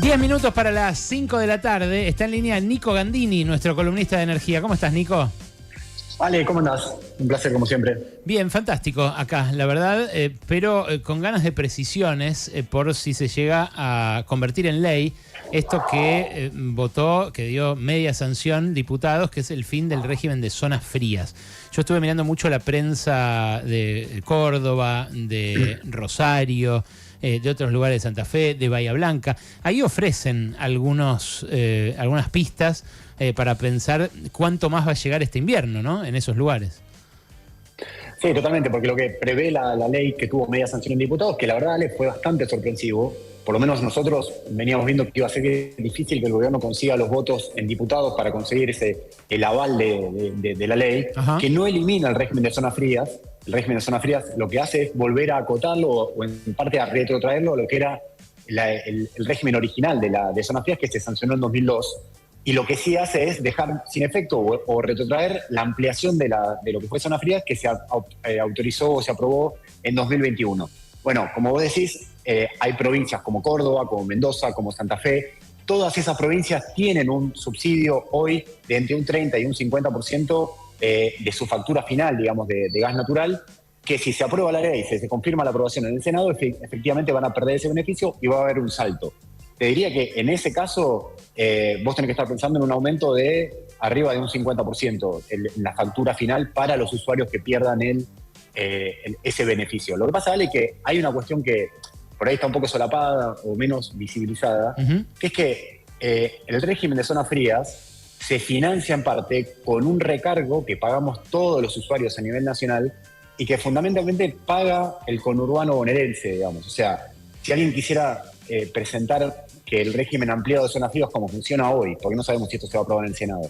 10 minutos para las 5 de la tarde. Está en línea Nico Gandini, nuestro columnista de energía. ¿Cómo estás, Nico? Ale, ¿cómo andás? Un placer, como siempre. Bien, fantástico acá, la verdad, pero con ganas de precisiones por si se llega a convertir en ley esto que votó, que dio media sanción diputados, que es el fin del régimen de zonas frías. Yo estuve mirando mucho la prensa de Córdoba, de Rosario, de otros lugares de Santa Fe, de Bahía Blanca. Ahí ofrecen algunas pistas para pensar cuánto más va a llegar este invierno, ¿no? En esos lugares. Sí, totalmente, porque lo que prevé la ley que tuvo media sanción en diputados, que la verdad, Ale, fue bastante sorpresivo. Por lo menos nosotros veníamos viendo que iba a ser difícil que el gobierno consiga los votos en diputados para conseguir el aval de la ley. Ajá. Que no elimina el régimen de zonas frías. El régimen de zonas frías lo que hace es volver a acotarlo o en parte a retrotraerlo a lo que era el régimen original de zonas frías que se sancionó en 2002. Y lo que sí hace es dejar sin efecto o retrotraer la ampliación de lo que fue zonas frías que se autorizó o se aprobó en 2021. Bueno, como vos decís, hay provincias como Córdoba, como Mendoza, como Santa Fe. Todas esas provincias tienen un subsidio hoy de entre un 30 y un 50% de su factura final, digamos, de gas natural, que si se aprueba la ley, si se confirma la aprobación en el Senado, efectivamente van a perder ese beneficio y va a haber un salto. Te diría que en ese caso vos tenés que estar pensando en un aumento de arriba de un 50% en la factura final para los usuarios que pierdan ese beneficio. Lo que pasa, Ale, es que hay una cuestión que por ahí está un poco solapada o menos visibilizada, que es que el régimen de zonas frías se financia en parte con un recargo que pagamos todos los usuarios a nivel nacional y que fundamentalmente paga el conurbano bonaerense, digamos. O sea, si alguien quisiera presentar que el régimen ampliado de zonas frías como funciona hoy, porque no sabemos si esto se va a aprobar en el Senado,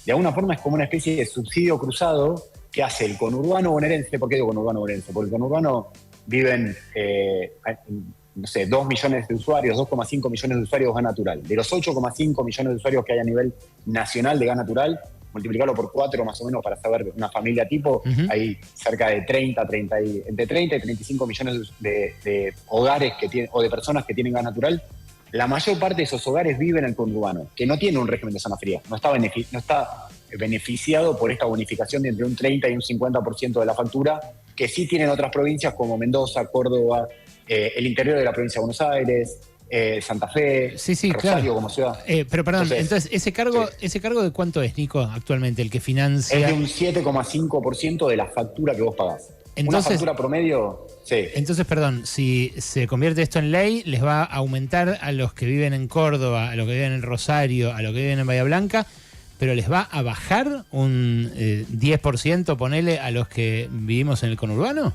de alguna forma es como una especie de subsidio cruzado que hace el conurbano bonaerense. ¿Por qué digo conurbano bonaerense? Porque el conurbano viven, no sé, 2 millones de usuarios, 2,5 millones de usuarios de gas natural. De los 8,5 millones de usuarios que hay a nivel nacional de gas natural, multiplicarlo por 4 más o menos para saber una familia tipo, hay cerca de entre 30 y 35 millones de hogares o de personas que tienen gas natural. La mayor parte de esos hogares viven en el conurbano, que no tiene un régimen de zona fría, no está beneficiado por esta bonificación de entre un 30 y un 50% de la factura, que sí tienen otras provincias como Mendoza, Córdoba, el interior de la provincia de Buenos Aires, Santa Fe, Rosario, claro, como ciudad. Pero perdón, entonces ¿ese cargo de cuánto es, Nico, actualmente, el que financia? Es de un 7,5% de la factura que vos pagás. Entonces, una factura promedio, sí. Entonces, perdón, si se convierte esto en ley, les va a aumentar a los que viven en Córdoba, a los que viven en Rosario, a los que viven en Bahía Blanca, pero les va a bajar un 10%, ponele, a los que vivimos en el conurbano.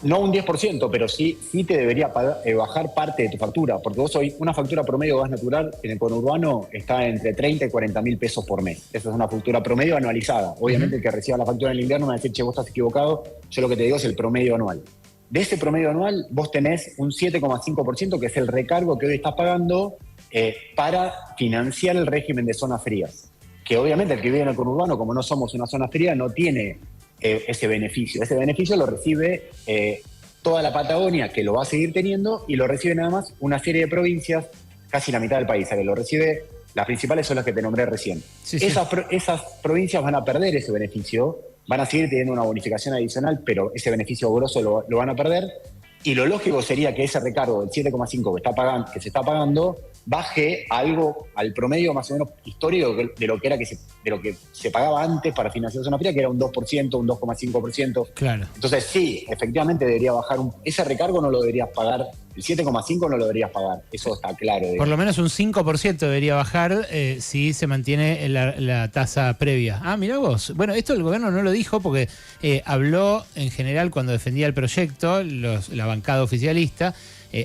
No un 10%, pero sí te debería bajar parte de tu factura, porque vos hoy una factura promedio de gas natural en el conurbano está entre 30 y 40 mil pesos por mes. Esa es una factura promedio anualizada. Obviamente el que reciba la factura en el invierno me va a decir, che, vos estás equivocado. Yo lo que te digo es el promedio anual. De ese promedio anual vos tenés un 7,5% que es el recargo que hoy estás pagando para financiar el régimen de zonas frías. Que obviamente el que vive en el conurbano, como no somos una zona fría, no tiene ese beneficio. Ese beneficio lo recibe toda la Patagonia, que lo va a seguir teniendo, y lo recibe nada más una serie de provincias, casi la mitad del país. Que lo recibe, las principales son las que te nombré recién. Sí. Esas provincias van a perder ese beneficio, van a seguir teniendo una bonificación adicional, pero ese beneficio grosso lo van a perder. Y lo lógico sería que ese recargo del 7,5 que se está pagando baje algo al promedio más o menos histórico de lo que se pagaba antes para financiar zona fría, que era un 2%, un 2,5%. Claro. Entonces sí, efectivamente debería bajar ese recargo, no lo deberías pagar, el 7,5 no lo deberías pagar, eso está claro. Por lo menos un 5% debería bajar si se mantiene la tasa previa. Ah, mirá vos. Bueno, esto el gobierno no lo dijo porque habló en general cuando defendía el proyecto, la bancada oficialista,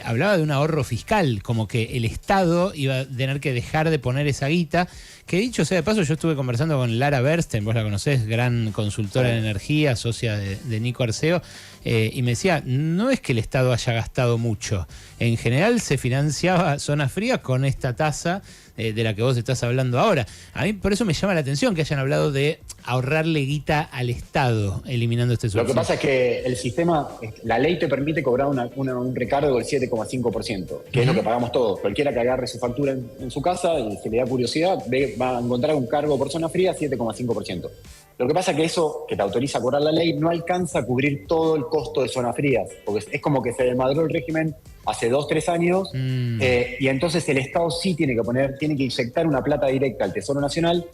hablaba de un ahorro fiscal, como que el Estado iba a tener que dejar de poner esa guita, que dicho sea de paso, yo estuve conversando con Lara Bernstein, vos la conocés, gran consultora en energía, socia de Nico Arceo, y me decía, no es que el Estado haya gastado mucho, en general se financiaba zonas frías con esta tasa de la que vos estás hablando ahora. A mí por eso me llama la atención que hayan hablado de ahorrarle guita al Estado eliminando este subsidio. Lo que pasa es que el sistema, la ley te permite cobrar un recargo del 7,5%, que es lo que pagamos todos. Cualquiera que agarre su factura en su casa y se le da curiosidad, va a encontrar un cargo por zona fría 7,5%. Lo que pasa es que eso que te autoriza a cobrar la ley no alcanza a cubrir todo el costo de zonas frías, porque es como que se desmadró el régimen hace 2 o 3 años, y entonces el Estado sí tiene que inyectar una plata directa al Tesoro Nacional,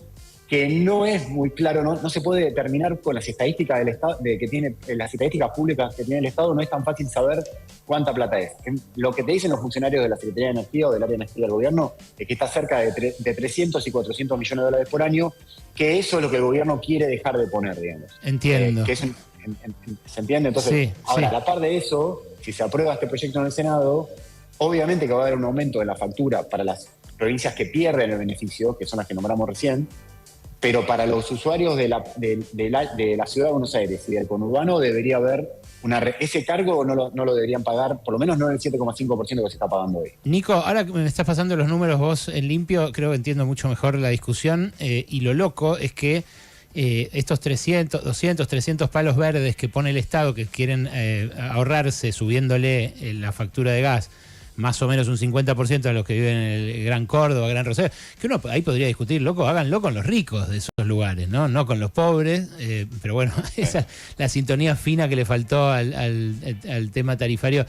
que no es muy claro, no se puede determinar con las estadísticas del Estado, las estadísticas públicas que tiene el Estado, no es tan fácil saber cuánta plata es. Lo que te dicen los funcionarios de la Secretaría de Energía o del área de energía del gobierno es que está cerca de 300 y 400 millones de dólares por año, que eso es lo que el gobierno quiere dejar de poner, digamos. Entiendo. ¿Se entiende? Entonces, sí, ahora, sí. a la par de eso, si se aprueba este proyecto en el Senado, obviamente que va a haber un aumento de la factura para las provincias que pierden el beneficio, que son las que nombramos recién, pero para los usuarios de la ciudad de Buenos Aires y del conurbano debería haber ese cargo no lo deberían pagar, por lo menos no el 7,5% que se está pagando hoy. Nico, ahora que me estás pasando los números vos en limpio, creo que entiendo mucho mejor la discusión, y lo loco es que estos 300, 200, 300 palos verdes que pone el Estado, que quieren ahorrarse subiéndole la factura de gas, más o menos un 50% a los que viven en el Gran Córdoba, Gran Rosario, que uno ahí podría discutir, loco, háganlo con los ricos de esos lugares, no con los pobres, pero bueno, esa es la sintonía fina que le faltó al tema tarifario,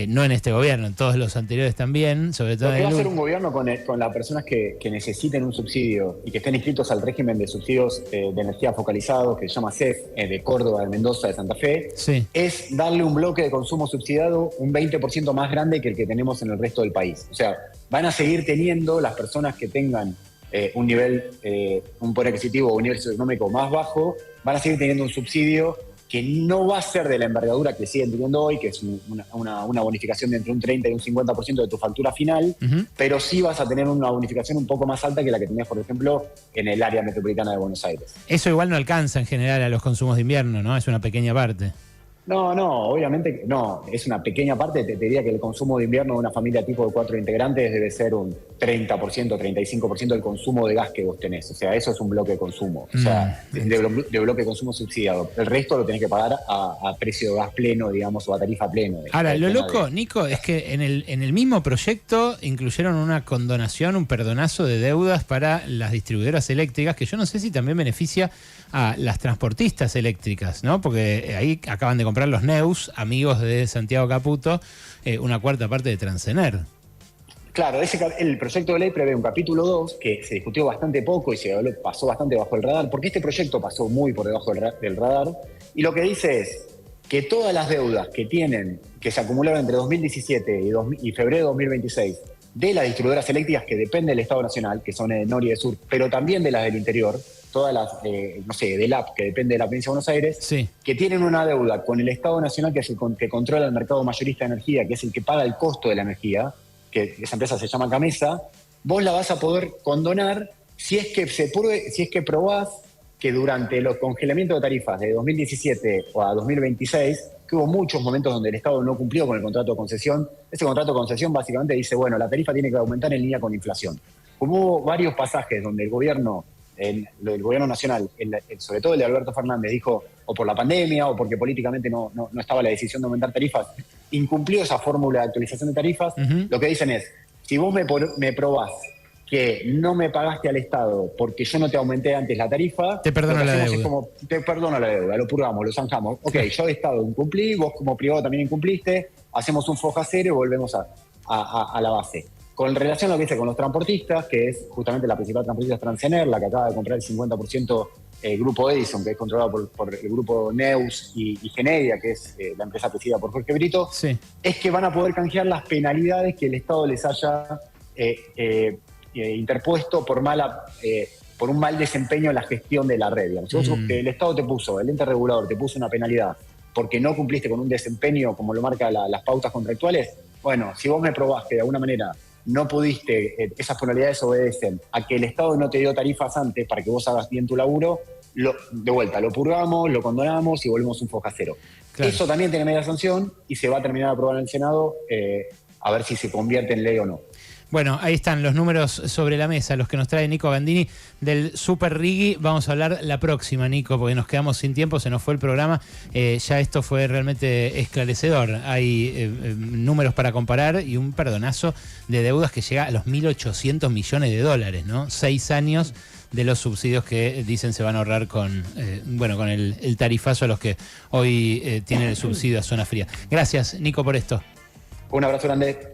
no en este gobierno, en todos los anteriores también, sobre todo Lo en que va a el hacer un gobierno con las personas que necesiten un subsidio y que estén inscritos al régimen de subsidios de energía focalizados, que se llama CEF, de Córdoba, de Mendoza, de Santa Fe, sí. es darle un bloque de consumo subsidiado un 20% más grande que el que tenemos en el resto del país. O sea, van a seguir teniendo las personas que tengan un nivel, un poder adquisitivo o un nivel socioeconómico más bajo, van a seguir teniendo un subsidio que no va a ser de la envergadura que siguen teniendo hoy, que es una bonificación de entre un 30 y un 50% de tu factura final, pero sí vas a tener una bonificación un poco más alta que la que tenías, por ejemplo, en el área metropolitana de Buenos Aires. Eso igual no alcanza en general a los consumos de invierno, ¿no? Es una pequeña parte. No, obviamente no, es una pequeña parte. Te diría que el consumo de invierno de una familia tipo de 4 integrantes debe ser un 30%, 35% del consumo de gas que vos tenés. O sea, eso es un bloque de consumo. O sea, de bloque de consumo subsidiado. El resto lo tenés que pagar a precio de gas pleno, digamos, o a tarifa pleno. Ahora, lo loco, Nico, es que en el mismo proyecto incluyeron una condonación, un perdonazo de deudas para las distribuidoras eléctricas, que yo no sé si también beneficia a las transportistas eléctricas, ¿no? Porque ahí acaban de comprar los Neus, amigos de Santiago Caputo, una cuarta parte de Transener. Claro, el proyecto de ley prevé un capítulo 2 que se discutió bastante poco y pasó bastante bajo el radar, porque este proyecto pasó muy por debajo del radar, y lo que dice es que todas las deudas que se acumularon entre 2017 y febrero de 2026 de las distribuidoras eléctricas que dependen del Estado Nacional, que son de Nor y de Sur, pero también de las del interior, todas las, del AP, que depende de la provincia de Buenos Aires, sí, que tienen una deuda con el Estado Nacional, que es el que controla el mercado mayorista de energía, que es el que paga el costo de la energía, que esa empresa se llama Camesa, vos la vas a poder condonar si es que probás que durante los congelamientos de tarifas de 2017 a 2026, que hubo muchos momentos donde el Estado no cumplió con el contrato de concesión. Ese contrato de concesión básicamente dice, bueno, la tarifa tiene que aumentar en línea con la inflación. Hubo varios pasajes donde el gobierno nacional, sobre todo el de Alberto Fernández, dijo, o por la pandemia o porque políticamente no estaba la decisión de aumentar tarifas, incumplió esa fórmula de actualización de tarifas. Lo que dicen es, si vos me probás que no me pagaste al Estado porque yo no te aumenté antes la tarifa, te perdono la deuda. Es como, te perdono la deuda, lo purgamos, lo zanjamos. Ok, yo de Estado incumplí, vos como privado también incumpliste, hacemos un foja cero y volvemos a la base. Con relación a lo que dice con los transportistas, que es justamente la principal transportista es Transener, la que acaba de comprar el 50% el grupo Edison, que es controlado por el grupo Neus y Genedia, que es la empresa presidida por Jorge Brito, sí, es que van a poder canjear las penalidades que el Estado les haya interpuesto por un mal desempeño en la gestión de la red. Digamos. Si el Estado te puso, el ente regulador te puso una penalidad porque no cumpliste con un desempeño como lo marca las pautas contractuales, bueno, si vos me probás que de alguna manera no pudiste, esas penalidades obedecen a que el Estado no te dio tarifas antes para que vos hagas bien tu laburo, de vuelta, lo purgamos, lo condonamos y volvemos un foja cero. Claro. Eso también tiene media sanción y se va a terminar de aprobar en el Senado, a ver si se convierte en ley o no. Bueno, ahí están los números sobre la mesa, los que nos trae Nico Gandini del Super Riggy. Vamos a hablar la próxima, Nico, porque nos quedamos sin tiempo, se nos fue el programa. Ya esto fue realmente esclarecedor. Hay números para comparar y un perdonazo de deudas que llega a los 1.800 millones de dólares, ¿no? 6 años de los subsidios que dicen se van a ahorrar con el tarifazo a los que hoy tienen el subsidio a zona fría. Gracias, Nico, por esto. Un abrazo grande.